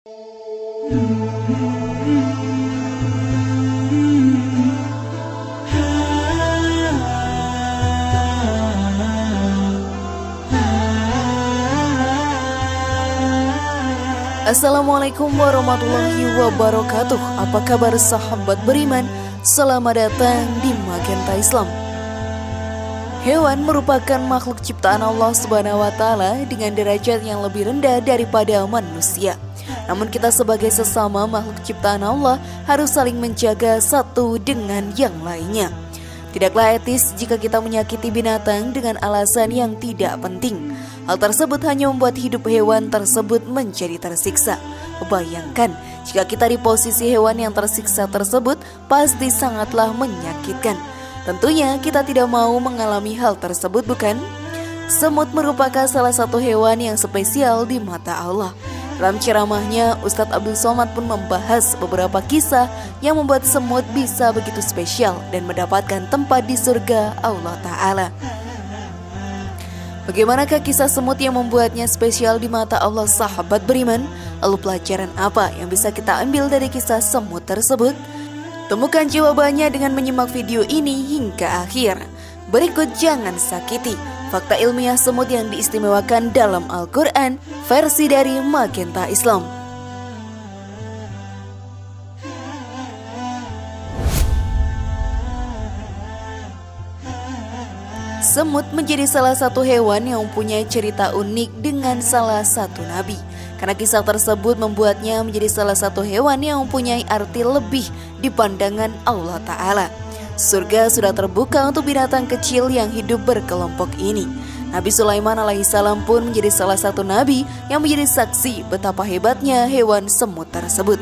Assalamualaikum warahmatullahi wabarakatuh. Apa kabar sahabat beriman? Selamat datang di Magenta Islam. Hewan merupakan makhluk ciptaan Allah Subhanahu wa Ta'ala dengan derajat yang lebih rendah daripada manusia. Namun kita sebagai sesama makhluk ciptaan Allah harus saling menjaga satu dengan yang lainnya. Tidaklah etis jika kita menyakiti binatang dengan alasan yang tidak penting. Hal tersebut hanya membuat hidup hewan tersebut menjadi tersiksa. Bayangkan, jika kita di posisi hewan yang tersiksa tersebut, pasti sangatlah menyakitkan. Tentunya kita tidak mau mengalami hal tersebut, bukan? Semut merupakan salah satu hewan yang spesial di mata Allah. Dalam ceramahnya, Ustadz Abdul Somad pun membahas beberapa kisah yang membuat semut bisa begitu spesial dan mendapatkan tempat di surga Allah Ta'ala. Bagaimanakah kisah semut yang membuatnya spesial di mata Allah, sahabat beriman? Lalu pelajaran apa yang bisa kita ambil dari kisah semut tersebut? Temukan jawabannya dengan menyimak video ini hingga akhir. Berikut jangan sakiti fakta ilmiah semut yang diistimewakan dalam Al-Quran versi dari Magenta Islam. Semut menjadi salah satu hewan yang mempunyai cerita unik dengan salah satu nabi. Karena kisah tersebut membuatnya menjadi salah satu hewan yang mempunyai arti lebih di pandangan Allah Ta'ala. Surga sudah terbuka untuk binatang kecil yang hidup berkelompok ini. Nabi Sulaiman alaihissalam pun menjadi salah satu nabi yang menjadi saksi betapa hebatnya hewan semut tersebut.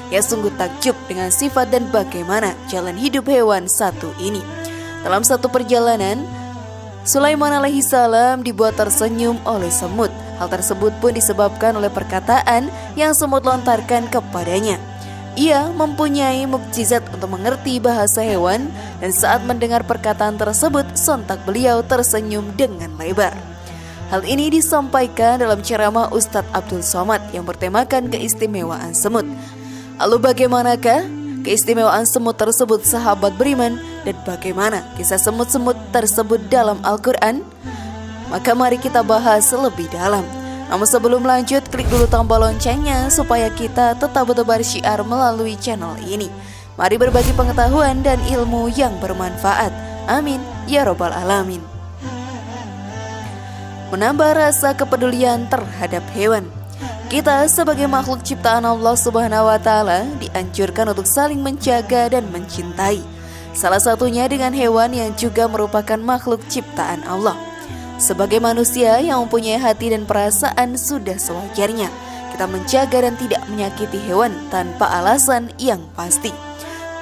Ya, sungguh takjub dengan sifat dan bagaimana jalan hidup hewan satu ini. Dalam satu perjalanan, Sulaiman alaihissalam dibuat tersenyum oleh semut. Hal tersebut pun disebabkan oleh perkataan yang semut lontarkan kepadanya. Ia mempunyai mukjizat untuk mengerti bahasa hewan, dan saat mendengar perkataan tersebut, sontak beliau tersenyum dengan lebar. Hal ini disampaikan dalam ceramah Ustadz Abdul Somad yang bertemakan keistimewaan semut. Lalu bagaimanakah keistimewaan semut tersebut, sahabat beriman, dan bagaimana kisah semut-semut tersebut dalam Al-Quran? Maka mari kita bahas lebih dalam. Namun sebelum lanjut, klik dulu tombol loncengnya supaya kita tetap bertebar syiar melalui channel ini. Mari berbagi pengetahuan dan ilmu yang bermanfaat. Amin ya robbal alamin. Menambah rasa kepedulian terhadap hewan. Kita sebagai makhluk ciptaan Allah Subhanahu wa Ta'ala dianjurkan untuk saling menjaga dan mencintai. Salah satunya dengan hewan yang juga merupakan makhluk ciptaan Allah. Sebagai manusia yang mempunyai hati dan perasaan, sudah sewajarnya kita menjaga dan tidak menyakiti hewan tanpa alasan yang pasti.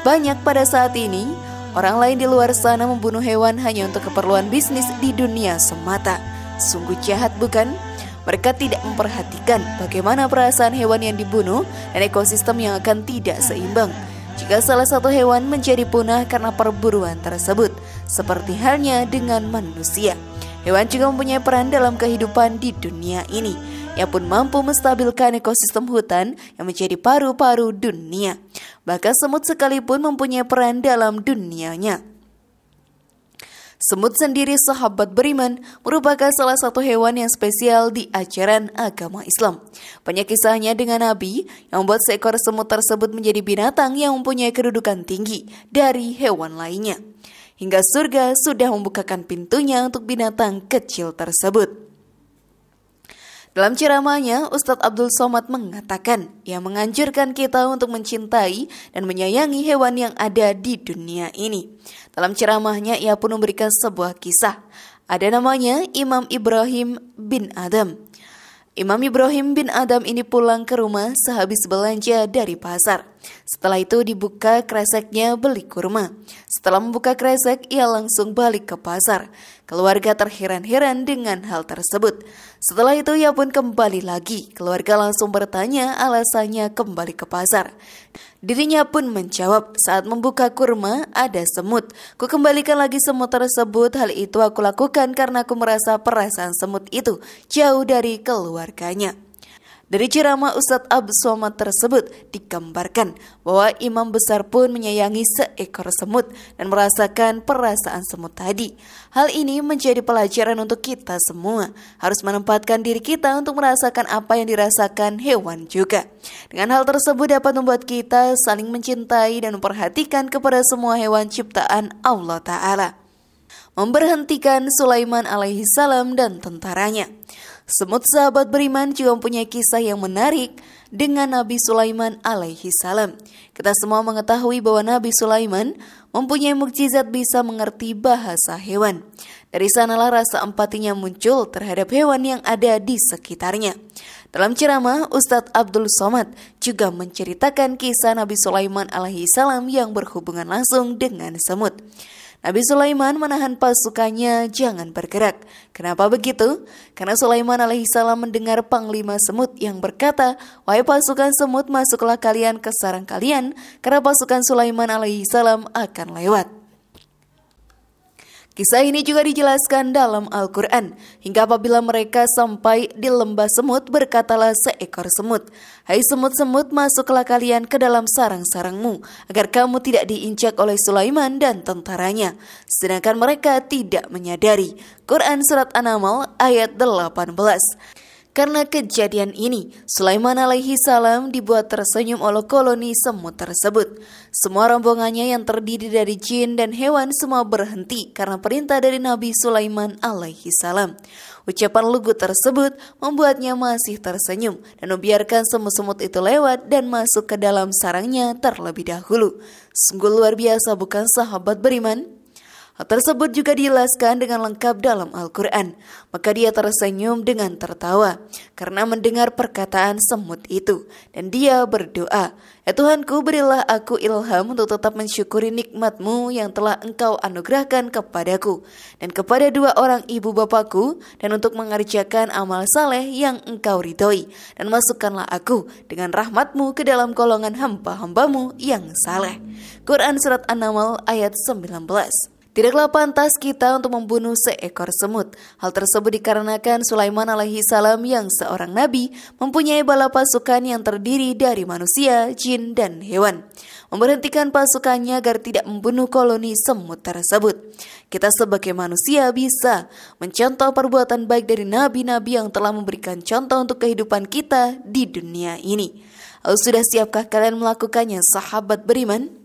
Banyak pada saat ini, orang lain di luar sana membunuh hewan hanya untuk keperluan bisnis di dunia semata. Sungguh jahat, bukan? Mereka tidak memperhatikan bagaimana perasaan hewan yang dibunuh dan ekosistem yang akan tidak seimbang jika salah satu hewan menjadi punah karena perburuan tersebut. Seperti halnya dengan manusia, hewan juga mempunyai peran dalam kehidupan di dunia ini. Ia pun mampu menstabilkan ekosistem hutan yang menjadi paru-paru dunia. Bahkan semut sekalipun mempunyai peran dalam dunianya. Semut sendiri, sahabat beriman, merupakan salah satu hewan yang spesial di ajaran agama Islam. Banyak kisahnya dengan Nabi yang membuat seekor semut tersebut menjadi binatang yang mempunyai kedudukan tinggi dari hewan lainnya. Hingga surga sudah membukakan pintunya untuk binatang kecil tersebut. Dalam ceramahnya, Ustadz Abdul Somad mengatakan, ia menganjurkan kita untuk mencintai dan menyayangi hewan yang ada di dunia ini. Dalam ceramahnya, ia pun memberikan sebuah kisah. Ada namanya Imam Ibrahim bin Adam. Imam Ibrahim bin Adam ini pulang ke rumah sehabis belanja dari pasar. Setelah itu dibuka kreseknya beli kurma. Setelah membuka kresek, ia langsung balik ke pasar. Keluarga terheran-heran dengan hal tersebut. Setelah itu ia pun kembali lagi. Keluarga langsung bertanya alasannya kembali ke pasar. Dirinya pun menjawab, saat membuka kurma ada semut. Ku kembalikan lagi semut tersebut. Hal itu aku lakukan karena aku merasa perasaan semut itu jauh dari keluarganya. Dari ceramah Ustadz Abdul Somad tersebut digambarkan bahwa imam besar pun menyayangi seekor semut dan merasakan perasaan semut tadi. Hal ini menjadi pelajaran untuk kita semua, harus menempatkan diri kita untuk merasakan apa yang dirasakan hewan juga. Dengan hal tersebut dapat membuat kita saling mencintai dan memperhatikan kepada semua hewan ciptaan Allah Ta'ala. Memberhentikan Sulaiman alaihi salam dan tentaranya. Semut sahabat beriman juga mempunyai kisah yang menarik dengan Nabi Sulaiman alaihi salam. Kita semua mengetahui bahwa Nabi Sulaiman mempunyai mukjizat bisa mengerti bahasa hewan. Dari sanalah rasa empatinya muncul terhadap hewan yang ada di sekitarnya. Dalam ceramah, Ustadz Abdul Somad juga menceritakan kisah Nabi Sulaiman alaihi salam yang berhubungan langsung dengan semut. Nabi Sulaiman menahan pasukannya jangan bergerak. Kenapa begitu? Karena Sulaiman alaihissalam mendengar panglima semut yang berkata, "Wahai pasukan semut, masuklah kalian ke sarang kalian, karena pasukan Sulaiman alaihissalam akan lewat." Kisah ini juga dijelaskan dalam Al-Quran. Hingga apabila mereka sampai di lembah semut, berkatalah seekor semut, "Hai semut-semut, masuklah kalian ke dalam sarang-sarangmu, agar kamu tidak diinjak oleh Sulaiman dan tentaranya." Sedangkan mereka tidak menyadari. Quran Surat An-Naml ayat 18. Karena kejadian ini, Sulaiman alaihi salam dibuat tersenyum oleh koloni semut tersebut. Semua rombongannya yang terdiri dari jin dan hewan semua berhenti karena perintah dari Nabi Sulaiman alaihi salam. Ucapan lugu tersebut membuatnya masih tersenyum dan membiarkan semut-semut itu lewat dan masuk ke dalam sarangnya terlebih dahulu. Sungguh luar biasa, bukan sahabat beriman? Hal tersebut juga dijelaskan dengan lengkap dalam Al-Quran. Maka dia tersenyum dengan tertawa karena mendengar perkataan semut itu. Dan dia berdoa, "Ya Tuhanku, berilah aku ilham untuk tetap mensyukuri nikmat-Mu yang telah Engkau anugerahkan kepadaku dan kepada dua orang ibu bapakku, dan untuk mengerjakan amal saleh yang Engkau ridhoi. Dan masukkanlah aku dengan rahmat-Mu ke dalam golongan hamba-hamba-Mu yang saleh." Quran Surat An-Naml ayat 19. Tidaklah pantas kita untuk membunuh seekor semut. Hal tersebut dikarenakan Sulaiman alaihi salam yang seorang nabi mempunyai bala pasukan yang terdiri dari manusia, jin, dan hewan. Memberhentikan pasukannya agar tidak membunuh koloni semut tersebut. Kita sebagai manusia bisa mencontoh perbuatan baik dari nabi-nabi yang telah memberikan contoh untuk kehidupan kita di dunia ini. Lalu sudah siapkah kalian melakukannya, sahabat beriman?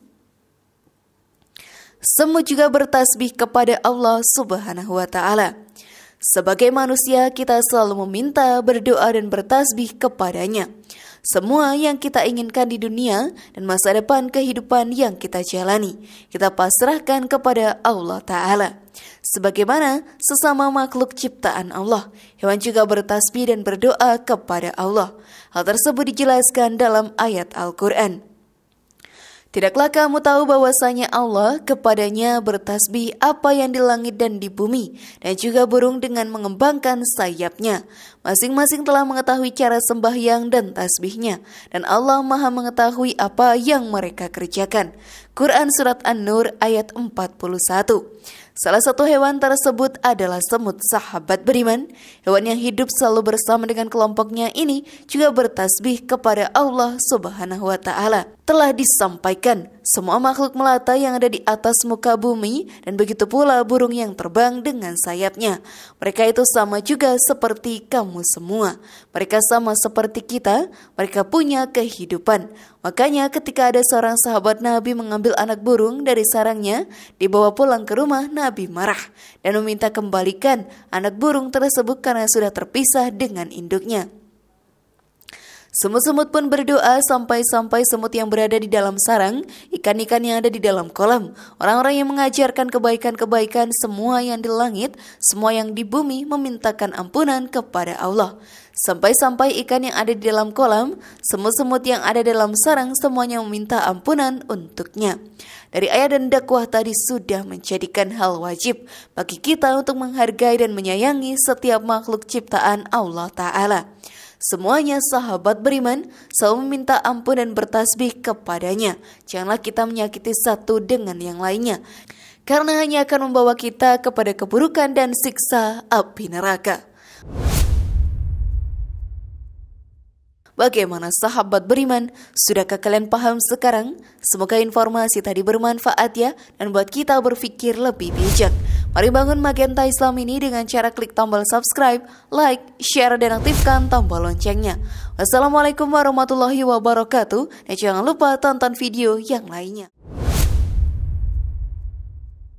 Semut juga bertasbih kepada Allah Subhanahu wa Ta'ala. Sebagai manusia, kita selalu meminta, berdoa, dan bertasbih kepadanya. Semua yang kita inginkan di dunia dan masa depan kehidupan yang kita jalani, kita pasrahkan kepada Allah Ta'ala. Sebagaimana sesama makhluk ciptaan Allah, hewan juga bertasbih dan berdoa kepada Allah. Hal tersebut dijelaskan dalam ayat Al-Quran. Tidaklah kamu tahu bahwasanya Allah kepadanya bertasbih apa yang di langit dan di bumi, dan juga burung dengan mengembangkan sayapnya. Masing-masing telah mengetahui cara sembahyang dan tasbihnya, dan Allah maha mengetahui apa yang mereka kerjakan. Quran Surat An-Nur ayat 41. Salah satu hewan tersebut adalah semut, sahabat beriman. Hewan yang hidup selalu bersama dengan kelompoknya ini juga bertasbih kepada Allah Subhanahu wa Ta'ala. Telah disampaikan, semua makhluk melata yang ada di atas muka bumi, dan begitu pula burung yang terbang dengan sayapnya. Mereka itu sama juga seperti kamu semua. Mereka sama seperti kita, mereka punya kehidupan. Makanya ketika ada seorang sahabat Nabi mengambil anak burung dari sarangnya, dibawa pulang ke rumah, Nabi marah dan meminta kembalikan anak burung tersebut karena sudah terpisah dengan induknya. Semut-semut pun berdoa sampai-sampai semut yang berada di dalam sarang, ikan-ikan yang ada di dalam kolam, orang-orang yang mengajarkan kebaikan-kebaikan, semua yang di langit, semua yang di bumi memintakan ampunan kepada Allah. Sampai-sampai ikan yang ada di dalam kolam, semut-semut yang ada dalam sarang, semuanya meminta ampunan untuknya. Dari ayat dan dakwah tadi sudah menjadikan hal wajib bagi kita untuk menghargai dan menyayangi setiap makhluk ciptaan Allah Ta'ala. Semuanya sahabat beriman selalu meminta ampun dan bertasbih kepadanya. Janganlah kita menyakiti satu dengan yang lainnya, karena hanya akan membawa kita kepada keburukan dan siksa api neraka. Bagaimana sahabat beriman? Sudahkah kalian paham sekarang? Semoga informasi tadi bermanfaat ya, dan buat kita berpikir lebih bijak. Mari bangun Magenta Islam ini dengan cara klik tombol subscribe, like, share, dan aktifkan tombol loncengnya. Wassalamualaikum warahmatullahi wabarakatuh, dan jangan lupa tonton video yang lainnya.